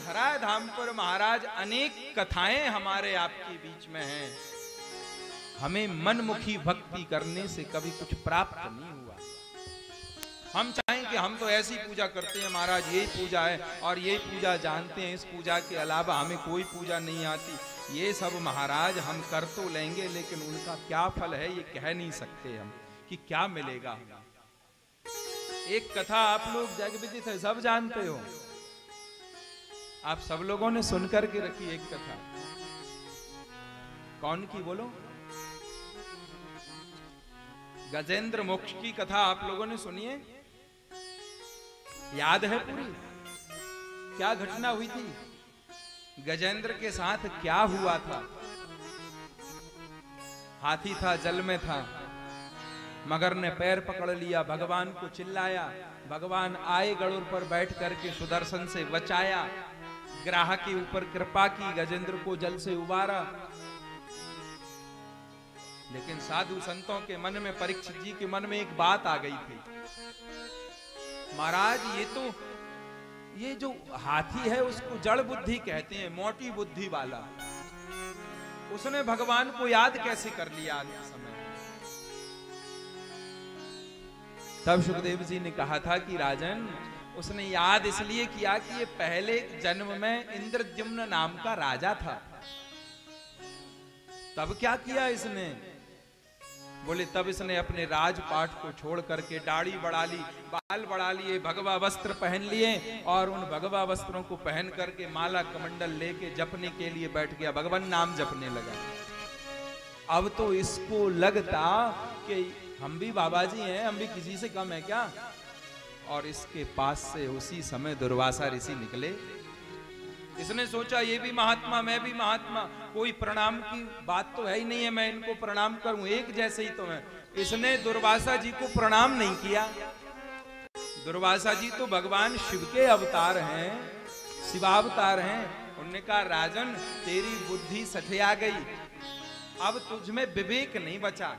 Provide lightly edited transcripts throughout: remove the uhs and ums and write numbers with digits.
धरा धाम पर महाराज अनेक कथाएं हमारे आपके बीच में हैं। हमें मनमुखी भक्ति करने से कभी कुछ प्राप्त नहीं हुआ। हम चाहें कि हम तो ऐसी पूजा करते हैं महाराज, यही पूजा है और यही पूजा जानते हैं, इस पूजा के अलावा हमें कोई पूजा नहीं आती। ये सब महाराज हम कर तो लेंगे, लेकिन उनका क्या फल है ये कह नहीं सकते हम कि क्या मिलेगा। एक कथा आप लोग जग विदित है, सब जानते हो, आप सब लोगों ने सुनकर के रखी एक कथा। कौन की बोलो? गजेंद्र मोक्ष की कथा आप लोगों ने सुनी है? याद है पूरी? क्या घटना हुई थी? गजेंद्र के साथ क्या हुआ था? हाथी था, जल में था, मगर ने पैर पकड़ लिया, भगवान को चिल्लाया, भगवान आए गरुड़ पर बैठ करके सुदर्शन से बचाया, ग्राह के ऊपर कृपा की, गजेंद्र को जल से उबारा। लेकिन साधु संतों के मन में, परीक्षित जी के मन में एक बात आ गई थी, महाराज ये जो हाथी है उसको जड़ बुद्धि कहते हैं, मोटी बुद्धि वाला, उसने भगवान को याद कैसे कर लिया आज के समय? तब सुखदेव जी ने कहा था कि राजन, उसने याद इसलिए किया कि ये पहले जन्म में इंद्रद्युम्न नाम का राजा था। तब क्या किया इसने? बोले तब इसने अपने राजपाट को छोड़ करके दाढ़ी बढ़ा ली, बाल बढ़ा लिए, भगवा वस्त्र पहन लिए और उन भगवा वस्त्रों को पहन करके माला कमंडल लेके जपने के लिए बैठ गया, भगवान नाम जपने लगा। अब तो इसको लगता कि हम भी बाबा जी हैं, हम भी किसी से कम है क्या? और इसके पास से उसी समय दुर्वासा ऋषि निकले। इसने सोचा ये भी महात्मा, मैं भी महात्मा, कोई प्रणाम की बात तो है ही नहीं है, मैं इनको प्रणाम करूं, एक जैसे ही तो है। इसने दुर्वासा जी को प्रणाम नहीं किया। दुर्वासा जी तो भगवान शिव के अवतार हैं, शिवावतार हैं। उन्होंने कहा राजन, तेरी बुद्धि सठिया गई, अब तुझ में विवेक नहीं बचा,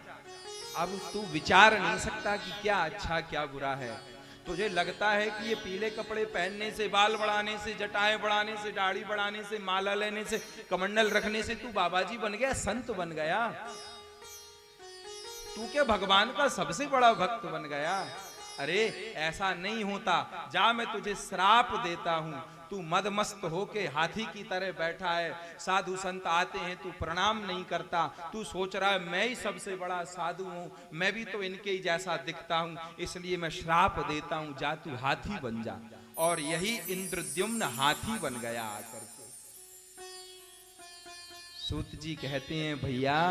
अब तू विचार नहीं सकता कि क्या अच्छा क्या बुरा है। तुझे लगता है कि ये पीले कपड़े पहनने से, बाल बढ़ाने से, जटाएं बढ़ाने से, दाढ़ी बढ़ाने से, माला लेने से, कमंडल रखने से तू बाबा जी बन गया, संत बन गया? तू क्या भगवान का सबसे बड़ा भक्त बन गया? अरे ऐसा नहीं होता, जा मैं तुझे श्राप देता हूं। तू मदमस्त होके हाथी की तरह बैठा है, साधु संत आते हैं तू प्रणाम नहीं करता, तू सोच रहा है मैं ही सबसे बड़ा साधु हूं, मैं भी तो इनके ही जैसा दिखता हूं, इसलिए मैं श्राप देता हूं, जा तू हाथी बन जा। और यही इंद्रद्युम्न हाथी बन गया आकर के। सूत जी कहते हैं भैया,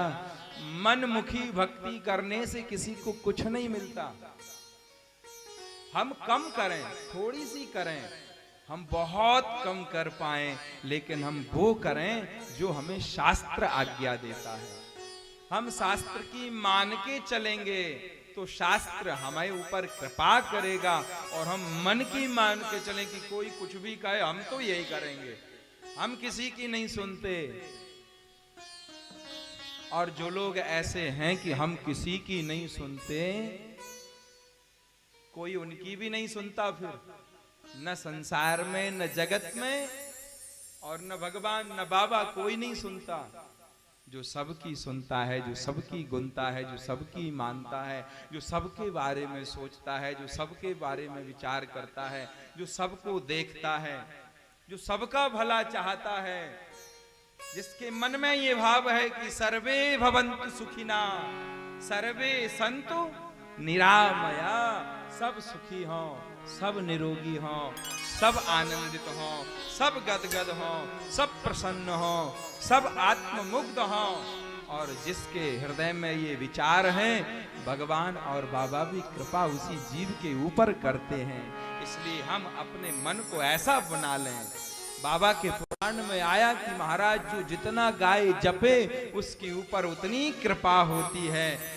मनमुखी भक्ति करने से किसी को कुछ नहीं मिलता। हम कम करें, थोड़ी सी करें, हम बहुत कम कर पाए, लेकिन हम वो करें जो हमें शास्त्र आज्ञा देता है। हम शास्त्र की मान के चलेंगे तो शास्त्र हमारे ऊपर कृपा करेगा, और हम मन की मान के चलें कि कोई कुछ भी कहे हम तो यही करेंगे, हम किसी की नहीं सुनते। और जो लोग ऐसे हैं कि हम किसी की नहीं सुनते, कोई उनकी भी नहीं सुनता, फिर न संसार में, न जगत में, और न भगवान, न बाबा, कोई नहीं सुनता। जो सबकी सुनता है, जो सबकी गुनता है, जो सबकी मानता है, जो सबके बारे में सोचता है, जो सबके बारे में विचार करता है, जो सबको देखता है, जो सबका भला चाहता है, जिसके मन में ये भाव है कि सर्वे भवन्तु सुखिना, सर्वे सन्तु निरामया, सब सुखी हों, सब निरोगी हों, सब आनंदित हों, सब गदगद हों, सब प्रसन्न हों, सब आत्ममुग्ध हों। और जिसके हृदय में ये विचार हैं, भगवान और बाबा भी कृपा उसी जीव के ऊपर करते हैं। इसलिए हम अपने मन को ऐसा बना लें। बाबा के पुराण में आया कि महाराज जो जितना गाए जपे उसके ऊपर उतनी कृपा होती है।